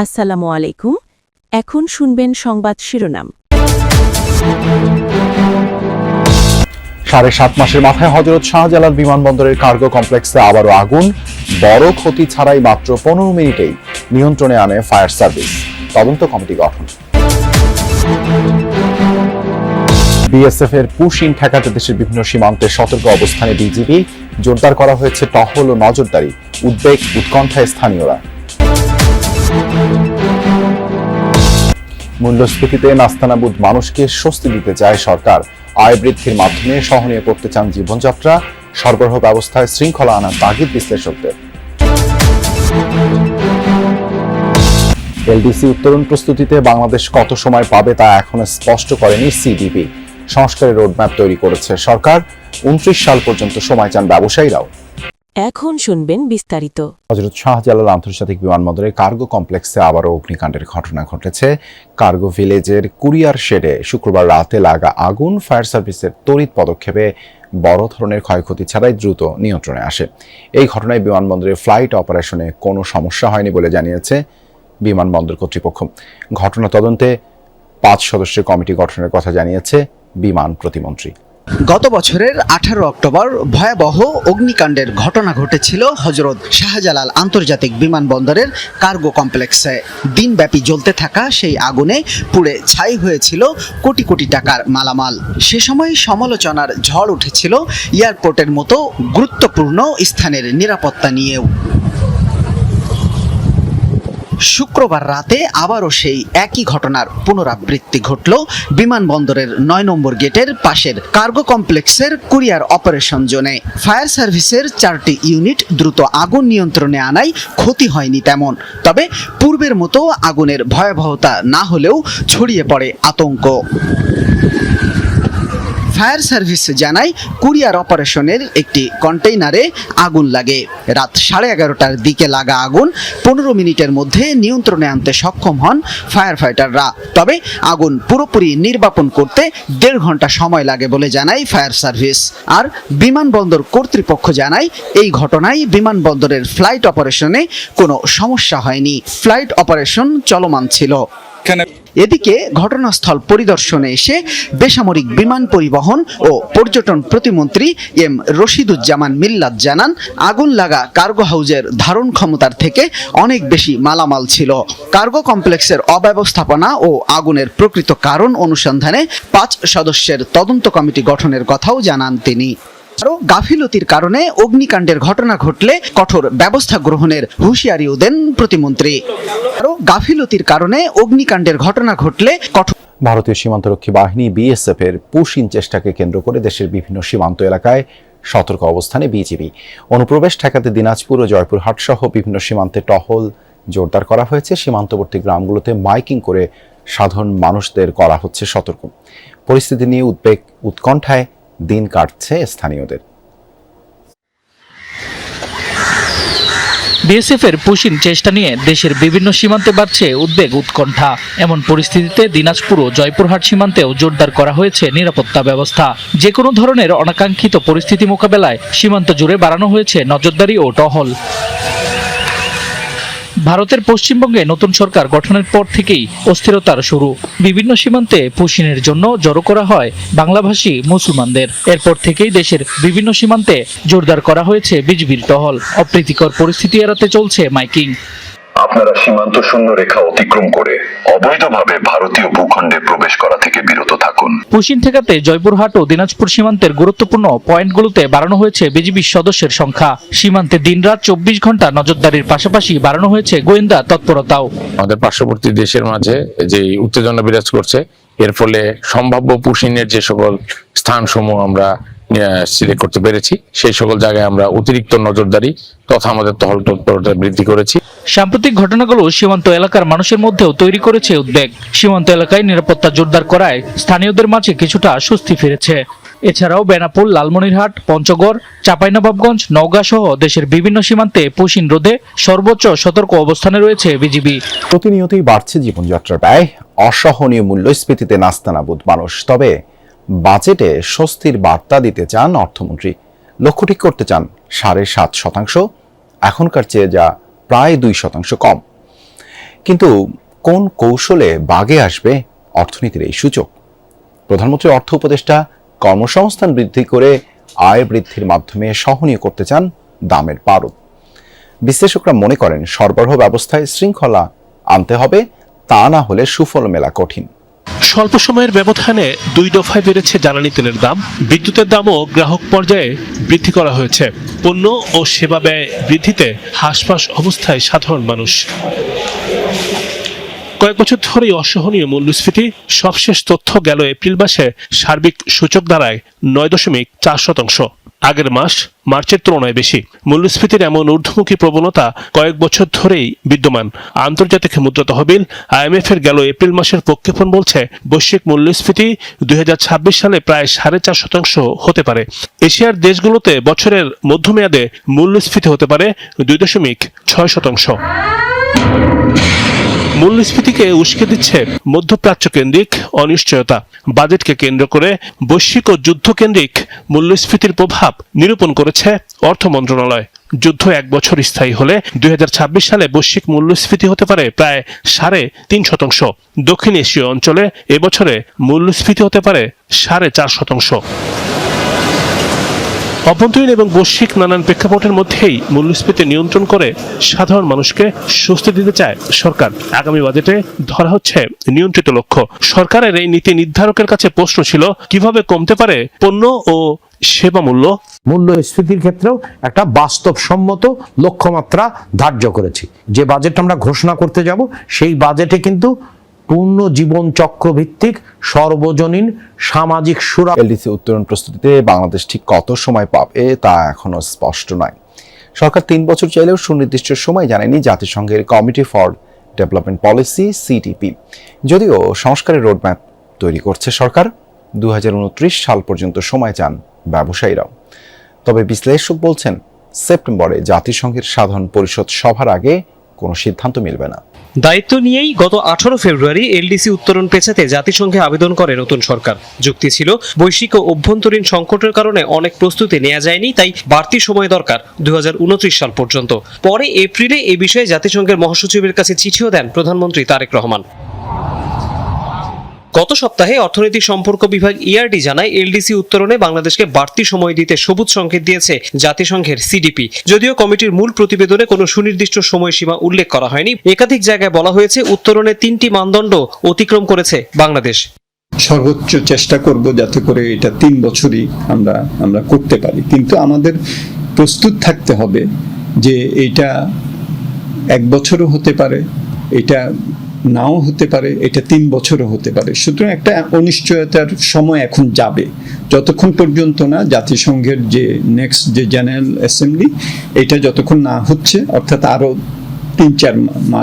আসসালামু আলাইকুম। এখন শুনবেন সংবাদ শিরোনাম। 7.5 মাসের মাথায় হযরত শাহজালাল বিমানবন্দরের কার্গো কমপ্লেক্সে আবারও আগুন। বড় ক্ষতি ছাড়াই মাত্র 15 মিনিটেই নিয়ন্ত্রণে আনে ফায়ার সার্ভিস। তদন্ত কমিটি গঠন। বিএসএফ এর পুশ-ইন ঠেকাতে দেশের বিভিন্ন সীমান্তে সতর্ক অবস্থানে বিজিবি। জোরদার করা হয়েছে টহল ও নজরদারি। উদ্বেগ উৎকণ্ঠায় স্থানীয়রা। মূল্যস্ফীতিতে নাস্তানাবুদ মানুষকে স্বস্তি দিতে চায় সরকার। আয় বৃদ্ধির মাধ্যমে সহনীয় করতে চান জীবনযাত্রা। সরবরাহ ব্যবস্থায় শৃঙ্খলা আনার তাগিদ বিশ্লেষকদের। এলডিসি উত্তরণ প্রস্তুতিতে বাংলাদেশ কত সময় পাবে তা এখনো স্পষ্ট করেনি সিডিপি। সংস্কারের রোডম্যাপ তৈরি করেছে সরকার। 29 সাল পর্যন্ত সময় চান ব্যবসায়ীরাও। এখন শুনবেন বিস্তারিত। হযরত শাহজালাল আন্তর্জাতিক বিমানবন্দরে কার্গো কমপ্লেক্সে আবারও অগ্নিকাণ্ডের ঘটনা ঘটেছে। কার্গো ভিলেজের কুরিয়ার শেডে শুক্রবার রাতে লাগা আগুন ফায়ার সার্ভিসের তড়িৎ পদক্ষেপে বড় ধরনের ক্ষয়ক্ষতি ছাড়াই দ্রুত নিয়ন্ত্রণে আসে। এই ঘটনায় বিমানবন্দরের ফ্লাইট অপারেশনে কোনো সমস্যা হয়নি বলে জানিয়েছে বিমানবন্দর কর্তৃপক্ষ। ঘটনা তদন্তে 5 সদস্যের কমিটি গঠনের কথা জানিয়েছে বিমান প্রতিমন্ত্রী। গত বছরের 18 অক্টোবর ভয়াবহ অগ্নিকাণ্ডের ঘটনা ঘটেছিল হযরত শাহজালাল আন্তর্জাতিক বিমানবন্দরের কার্গো কমপ্লেক্সে। দিনব্যাপী জ্বলতে থাকা সেই আগুনে পুড়ে ছাই হয়েছিল কোটি কোটি টাকার মালামাল। সে সময় সমালোচনার ঝড় উঠেছিল এয়ারপোর্টের মতো গুরুত্বপূর্ণ স্থানের নিরাপত্তা নিয়েও। শুক্রবার রাতে আবারও সেই একই ঘটনার পুনরাবৃত্তি ঘটল বিমানবন্দরের 9 নম্বর গেটের পাশের কার্গো কমপ্লেক্সের কুরিয়ার অপারেশন জোনে। ফায়ার সার্ভিসের 4টি ইউনিট দ্রুত আগুন নিয়ন্ত্রণে আনায় ক্ষতি হয়নি তেমন। তবে পূর্বের মতো আগুনের ভয়াবহতা না হলেও ছড়িয়ে পড়ে আতঙ্ক। ফায়ার সার্ভিস জানায় কুরিয়ার অপারেশনের একটি কন্টেইনারে আগুন লাগে। রাত 11:30টার দিকে লাগা আগুন 15 মিনিটের মধ্যে নিয়ন্ত্রণে আনতে সক্ষম হন ফায়ার ফাইটাররা। তবে আগুন পুরোপুরি নির্বাপন করতে 1.5 ঘন্টা সময় লাগে বলে জানায় ফায়ার সার্ভিস। আর বিমানবন্দর কর্তৃপক্ষ জানায় এই ঘটনায় বিমানবন্দরের ফ্লাইট অপারেশনে কোনো সমস্যা হয়নি। ফ্লাইট অপারেশন চলমান ছিল। এদিকে ঘটনাস্থল পরিদর্শনে এসে বেসামরিক বিমান পরিবহন ও পর্যটন প্রতিমন্ত্রী এম রশিদুজ্জামান মিল্লাত জানান, আগুন লাগা কার্গো হাউজের ধারণ ক্ষমতার থেকে অনেক বেশি মালামাল ছিল। কার্গো কমপ্লেক্সের অব্যবস্থাপনা ও আগুনের প্রকৃত কারণ অনুসন্ধানে 5 সদস্যের তদন্ত কমিটি গঠনের কথাও জানান তিনি। আরও গাফিলতির কারণে অগ্নিকাণ্ডের ঘটনা ঘটলে কঠোর ব্যবস্থা গ্রহণের হুঁশিয়ারিও দেন প্রতিমন্ত্রী। ভারতীয় সীমান্তরক্ষী বাহিনী বিএসএফ এর পুশ-ইন চেষ্টাকে কেন্দ্র করে দেশের বিভিন্ন সীমান্ত এলাকায় সতর্ক অবস্থানে বিজিবি। অনুপ্রবেশ ঠেকাতে দিনাজপুর ও জয়পুরহাট সহ বিভিন্ন সীমান্তে টহল জোরদার করা হয়েছে। সীমান্তবর্তী গ্রামগুলোতে মাইকিং করে সাধারণ মানুষদের করা হচ্ছে সতর্ক। পরিস্থিতি নিয়ে উদ্বেগ উৎকণ্ঠায় দিন কাটছে স্থানীয়দের। বিএসএফ এর পুশ-ইন চেষ্টা নিয়ে দেশের বিভিন্ন সীমান্তে বাড়ছে উদ্বেগ উৎকণ্ঠা। এমন পরিস্থিতিতে দিনাজপুর ও জয়পুরহাট সীমান্তেও জোরদার করা হয়েছে নিরাপত্তা ব্যবস্থা। যে কোনো ধরনের অনাকাঙ্ক্ষিত পরিস্থিতি মোকাবেলায় সীমান্ত জুড়ে বাড়ানো হয়েছে নজরদারি ও টহল। ভারতের পশ্চিমবঙ্গে নতুন সরকার গঠনের পর থেকেই অস্থিরতার শুরু। বিভিন্ন সীমান্তে পুশ-ইনের জন্য জড়ো করা হয় বাংলাভাষী মুসলমানদের। এরপর থেকেই দেশের বিভিন্ন সীমান্তে জোরদার করা হয়েছে বিজিবির টহল। অপ্রীতিকর পরিস্থিতি এড়াতে চলছে মাইকিং। আপনারা সীমান্ত শূন্য রেখা অতিক্রম করে অবৈধভাবে ভারতীয় ভূখণ্ডে প্রবেশ করা থেকে বিরত থাকুন। পুশ-ইন ঠেকাতে জয়পুরহাট ও দিনাজপুর সীমান্তের গুরুত্বপূর্ণ পয়েন্টগুলোতে বাড়ানো হয়েছে বিজিবির সদস্যের সংখ্যা। সীমান্তে দিনরাত 24 ঘন্টা নজরদারির পাশাপাশি বাড়ানো হয়েছে গোয়েন্দা তৎপরতাও। আমাদের পার্শ্ববর্তী দেশের মাঝে যে উত্তেজনা বিরাজ করছে, এর ফলে সম্ভাব্য পুশ-ইনের যে সকল স্থানসমূহ আমরা সিলেক্ট করতে পেরেছি, সেই সকল জায়গায় আমরা অতিরিক্ত নজরদারি তথা আমাদের টহল তৎপরতা বৃদ্ধি করেছি। সাম্প্রতিক ঘটনাগুলো সীমান্ত এলাকার মানুষের মধ্যেও তৈরি করেছে উদ্বেগ। সীমান্ত এলাকায় নিরাপত্তা জোরদার করায় স্থানীয়দের মাঝে কিছুটা স্বস্তি ফিরেছে। এছাড়াও বেনাপোল, লালমনিরহাট, পঞ্চগড়, চাঁপাইনবাবগঞ্জ, নওগাঁ সহ দেশের বিভিন্ন সীমান্তে পুশ-ইন রোধে সর্বোচ্চ সতর্ক অবস্থানে রয়েছে বিজিবি। প্রতিনিয়তই বাড়ছে জীবনযাত্রার ব্যয়, অসহনীয় মূল্যস্ফীতিতে নাস্তানাবুদ মানুষ। তবে বাজেটে স্বস্তির বার্তা দিতে চান অর্থমন্ত্রী। লক্ষ্য ঠিক করতে চান 7.5%, এখনকার চেয়ে যা প্রায় 2% কম। কিন্তু কোন কৌশলে বাগে আসবে অর্থনীতির এই সূচক? প্রধানমন্ত্রী অর্থ উপদেষ্টা কর্মসংস্থান বৃদ্ধি করে আয় বৃদ্ধির মাধ্যমে সহনীয় করতে চান দামের পারদ। বিশ্লেষকরা মনে করেন সরবরাহ ব্যবস্থায় শৃঙ্খলা আনতে হবে, তা না হলে সুফল মেলা কঠিন। স্বল্প সময়ের ব্যবধানে 2 দফায় বেড়েছে জ্বালানি তেলের দাম, বিদ্যুতের দামও গ্রাহক পর্যায়ে বৃদ্ধি করা হয়েছে। পণ্য ও সেবা ব্যয় বৃদ্ধিতে হাসপাস অবস্থায় সাধারণ মানুষ। কয়েক বছর ধরেই অসহনীয় মূল্যস্ফীতি। সবশেষ তথ্য গেল এপ্রিল মাসে সার্বিক সূচক দাঁড়ায় 9.4%। আগের মাস মার্চের তুলনায় বেশি। মূল্যস্ফীতির এমন ঊর্ধ্বমুখী প্রবণতা কয়েক বছর ধরেই বিদ্যমান। আন্তর্জাতিক মুদ্রা তহবিল IMF এর গেল এপ্রিল মাসের প্রক্ষেপণ বলছে বৈশ্বিক মূল্যস্ফীতি 2026 সালে প্রায় 4.5% হতে পারে। এশিয়ার দেশগুলোতে বছরের মধ্যমেয়াদে মূল্যস্ফীতি হতে পারে 2.6%। মূল্যস্ফীতিকে উস্কে দিচ্ছে মধ্যপ্রাচ্য কেন্দ্রিক অনিশ্চয়তা। বাজেটকে কেন্দ্র করে বৈশ্বিক ও যুদ্ধকেন্দ্রিক মূল্যস্ফীতির প্রভাব নিরূপণ করেছে অর্থ মন্ত্রণালয়। যুদ্ধ 1 বছর স্থায়ী হলে 2026 সালে বৈশ্বিক মূল্যস্ফীতি হতে পারে প্রায় 3.5%। দক্ষিণ এশীয় অঞ্চলে এবছরে মূল্যস্ফীতি হতে পারে 4.5%। অভ্যন্তরীণ এবং বৈশ্বিক নানান প্রেক্ষাপটের মধ্যেই মূল্যস্ফীতি নিয়ন্ত্রণ করে সাধারণ মানুষকে স্বস্তি দিতে চায় সরকার। আগামী বাজেটে ধরা হচ্ছে নিয়ন্ত্রিত লক্ষ্য। সরকারের এই নীতি নির্ধারকের কাছে প্রশ্ন ছিল কিভাবে কমতে পারে পণ্য ও সেবা মূল্য। মূল্যস্ফীতির ক্ষেত্রেও একটা বাস্তবসম্মত লক্ষ্যমাত্রা ধার্য করেছি। যে বাজেট আমরা ঘোষণা করতে যাব সেই বাজেটে কিন্তু পূর্ণ জীবন চক্র ভিত্তিক সর্বজনীন সামাজিক সুরক্ষা। এলডিসি উত্তরণ প্রস্তুতিতে বাংলাদেশ ঠিক কত সময় পাবে তা এখনো স্পষ্ট নয়। সরকার 3 বছর চাইলেও সুনির্দিষ্ট সময় জানায়নি জাতিসংঘের committee for development policy CDP। যদিও সংস্কারের রোডম্যাপ তৈরি করছে সরকার, 2029 সাল পর্যন্ত সময় চান ব্যবসায়ীরাও। তবে বিশ্লেষক বলছেন সেপ্টেম্বরে জাতিসংঘের সাধারণ পরিষদ সভার আগে কোনো সিদ্ধান্ত মিলবে না। দায়িত্ব নিয়েই গত 18 ফেব্রুয়ারি এলডিসি উত্তরণ পেছাতে জাতিসংঘে আবেদন করে নতুন সরকার। যুক্তি ছিল বৈশ্বিক ও অভ্যন্তরীণ সংকটের কারণে অনেক প্রস্তুতি নেওয়া যায়নি, তাই বাড়তি সময় দরকার 2029 সাল পর্যন্ত। পরে এপ্রিলে এ বিষয়ে জাতিসংঘের মহাসচিবের কাছে চিঠিও দেন প্রধানমন্ত্রী তারেক রহমান। গত সপ্তাহে অর্থনৈতিক সম্পর্ক বিভাগ ERD জানায় এলডিসি উত্তরণে বাংলাদেশকে বাড়তি সময় দিতে সবুজ সংকেত দিয়েছে জাতিসংঘের CDP। যদিও কমিটির মূল প্রতিবেদনে কোনো সুনির্দিষ্ট সময়সীমা উল্লেখ করা হয়নি। একাধিক জায়গায় বলা হয়েছে উত্তরণে 3টি মানদণ্ড অতিক্রম করেছে বাংলাদেশ। সর্বোচ্চ চেষ্টা করব যাতে করে এটা 3 বছরই আমরা করতে পারি, কিন্তু আমাদের প্রস্তুত থাকতে হবে যে এটা 1 বছরও হতে পারে, এটা নাও হতে পারে, এটা 3 বছরও হতে পারে। সুতরাং একটা অনিশ্চয়তার সময় এখন যাবে, যতক্ষণ পর্যন্ত না জাতিসংঘের যে নেক্সট যে জেনারেল অ্যাসেম্বলি এটা যতক্ষণ না হচ্ছে, অর্থাৎ আরো 3-4 মাস